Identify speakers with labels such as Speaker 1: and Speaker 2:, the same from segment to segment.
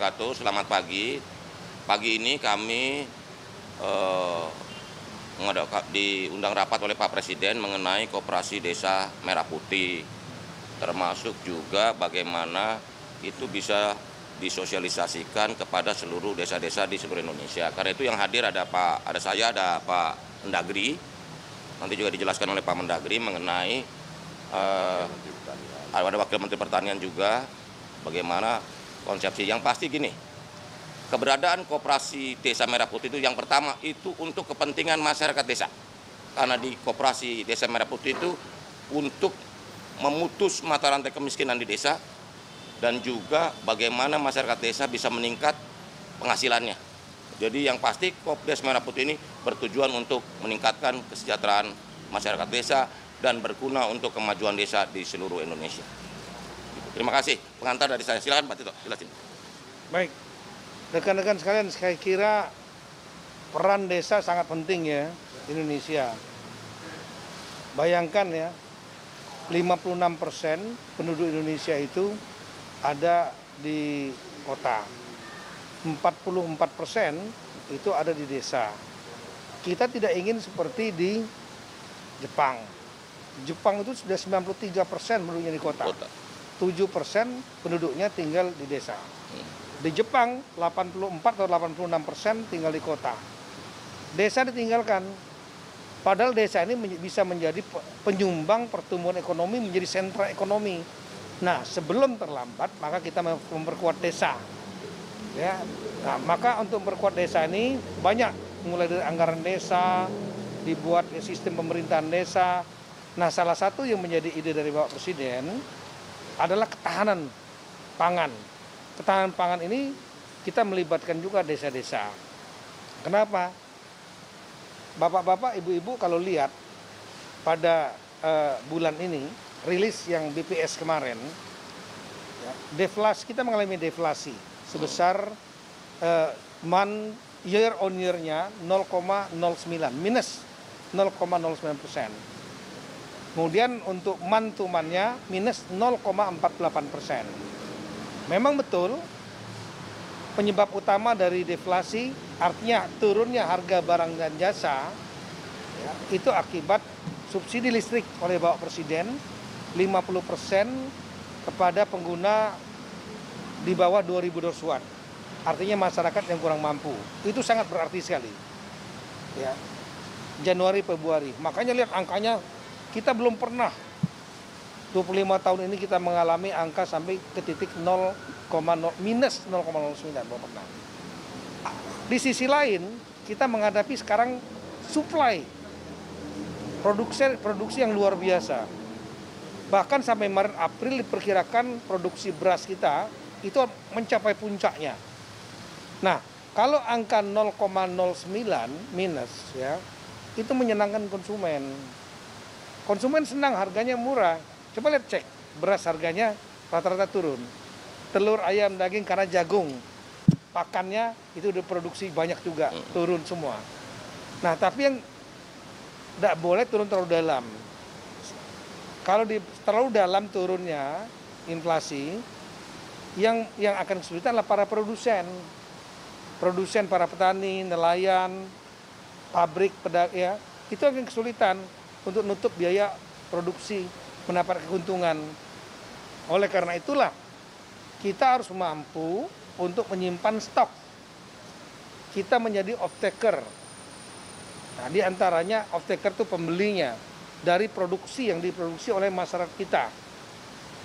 Speaker 1: wabarakatuh. Selamat pagi. Pagi ini kami diundang rapat oleh Pak Presiden mengenai Koperasi Desa Merah Putih, termasuk juga bagaimana itu bisa disosialisasikan kepada seluruh desa-desa di seluruh Indonesia. Karena itu yang hadir ada saya, ada Pak Mendagri. Nanti juga dijelaskan oleh Pak Mendagri mengenai ada Wakil Menteri Pertanian juga, bagaimana konsepsi. Yang pasti gini, keberadaan Koperasi Desa Merah Putih itu yang pertama itu untuk kepentingan masyarakat desa. Karena di Koperasi Desa Merah Putih itu untuk memutus mata rantai kemiskinan di desa dan juga bagaimana masyarakat desa bisa meningkat penghasilannya. Jadi yang pasti Kopdes Merah Putih ini bertujuan untuk meningkatkan kesejahteraan masyarakat desa dan berguna untuk kemajuan desa di seluruh Indonesia. Terima kasih. Pengantar dari saya. Silakan Pak Tito, jelasin.
Speaker 2: Baik, rekan-rekan sekalian, saya kira peran desa sangat penting ya di Indonesia. Bayangkan ya, 56% penduduk Indonesia itu ada di kota. 44% itu ada di desa. Kita tidak ingin seperti di Jepang. Jepang itu sudah 93% penduduknya di kota. 7% penduduknya tinggal di desa. Di Jepang 84 atau 86% tinggal di kota. Desa ditinggalkan. Padahal desa ini bisa menjadi penyumbang pertumbuhan ekonomi, menjadi sentra ekonomi. Nah, sebelum terlambat maka kita memperkuat desa. Ya. Nah, maka untuk memperkuat desa ini banyak, mulai dari anggaran desa, dibuat sistem pemerintahan desa. Nah, salah satu yang menjadi ide dari Bapak Presiden adalah ketahanan pangan. Ketahanan pangan ini kita melibatkan juga desa-desa. Kenapa? Bapak-bapak, ibu-ibu kalau lihat pada bulan ini, rilis yang BPS kemarin, ya, deflasi, kita mengalami deflasi sebesar year on year-nya 0,09, minus 0,09%. Kemudian untuk month to month-nya minus 0,48%. Memang betul penyebab utama dari deflasi, artinya turunnya harga barang dan jasa, ya, itu akibat subsidi listrik oleh Bapak Presiden 50% kepada pengguna di bawah 2000 watt. Artinya masyarakat yang kurang mampu. Itu sangat berarti sekali. Ya. Januari, Februari. Makanya lihat angkanya, kita belum pernah 25 tahun ini kita mengalami angka sampai ke titik minus 0,09, belum pernah. Di sisi lain, kita menghadapi sekarang supply produksi yang luar biasa. Bahkan sampai Maret April diperkirakan produksi beras kita itu mencapai puncaknya. Nah, kalau angka 0,09 minus ya, itu menyenangkan konsumen. Konsumen senang, harganya murah. Coba lihat, cek beras harganya rata-rata turun. Telur, ayam, daging karena jagung pakannya itu diproduksi banyak juga, turun semua. Nah, tapi yang tidak boleh turun terlalu dalam. Kalau terlalu dalam turunnya inflasi, yang akan kesulitan adalah para produsen, para petani, nelayan, pabrik, pedagang, ya, itu akan kesulitan untuk nutup biaya produksi, mendapat keuntungan. Oleh karena itulah kita harus mampu untuk menyimpan stok. Kita menjadi off-taker. Nah, di antaranya off-taker itu pembelinya dari produksi yang diproduksi oleh masyarakat kita.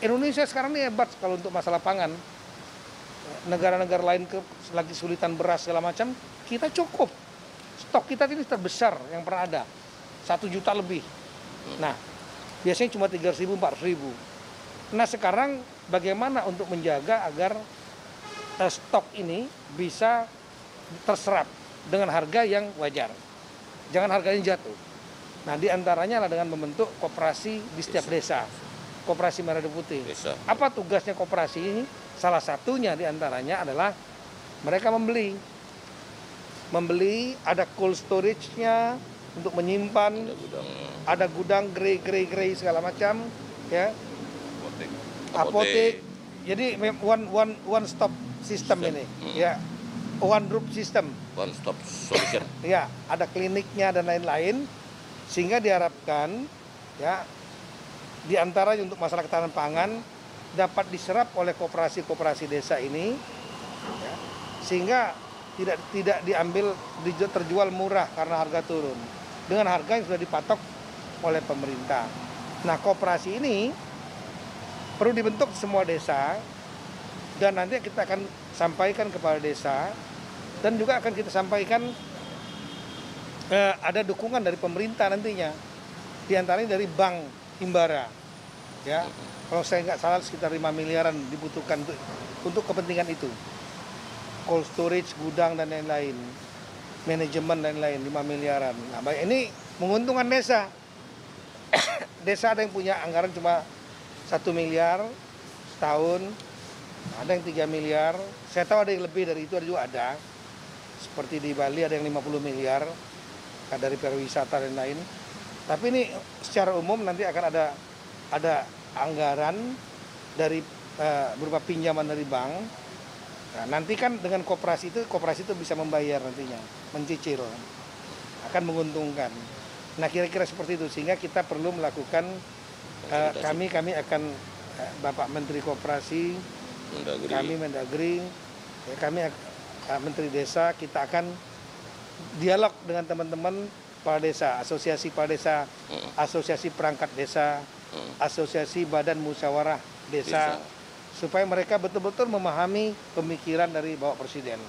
Speaker 2: Indonesia sekarang ini hebat kalau untuk masalah pangan. Negara-negara lain lagi kesulitan beras segala macam, kita cukup. Stok kita ini terbesar yang pernah ada, 1 juta lebih. Nah, biasanya cuma 300.000, 400.000. Nah, sekarang bagaimana untuk menjaga agar stok ini bisa terserap dengan harga yang wajar. Jangan harganya jatuh. Nah, di antaranya adalah dengan membentuk koperasi di setiap desa. Koperasi Merah Putih. Apa tugasnya koperasi ini? Salah satunya di antaranya adalah mereka membeli, ada cold storage-nya untuk menyimpan, ada gudang grey segala macam, ya. Apotek. Jadi one stop sistem ini, ya, one roof system.
Speaker 1: One stop solution.
Speaker 2: Ya, ada kliniknya dan lain-lain, sehingga diharapkan ya di antaranya untuk masalah ketahanan pangan dapat diserap oleh koperasi-koperasi desa ini, ya, sehingga tidak diambil terjual murah karena harga turun dengan harga yang sudah dipatok oleh pemerintah. Nah, koperasi ini perlu dibentuk semua desa dan nanti kita akan sampaikan kepada desa dan juga akan kita sampaikan ada dukungan dari pemerintah nantinya, di antaranya dari Bank Himbara, ya. Kalau saya nggak salah sekitar 5 miliaran dibutuhkan untuk kepentingan itu, cold storage, gudang dan lain-lain, manajemen dan lain-lain 5 miliaran. Nah, baik, ini menguntungkan desa. Desa ada yang punya anggaran cuma 1 miliar setahun, ada yang 3 miliar. Saya tahu ada yang lebih dari itu, ada juga ada. Seperti di Bali ada yang 50 miliar dari pariwisata dan lain. Tapi ini secara umum nanti akan ada anggaran dari berupa pinjaman dari bank. Nah, nanti kan dengan koperasi itu bisa membayar nantinya, mencicil, akan menguntungkan. Nah, kira-kira seperti itu, sehingga kita perlu melakukan kami akan Bapak Menteri Koperasi,
Speaker 1: Mendagri.
Speaker 2: kami Mendagri, ya, kami Menteri Desa, kita akan dialog dengan teman-teman kepala desa, asosiasi kepala desa, asosiasi perangkat desa, asosiasi badan musyawarah desa, supaya mereka betul-betul memahami pemikiran dari Bapak Presiden.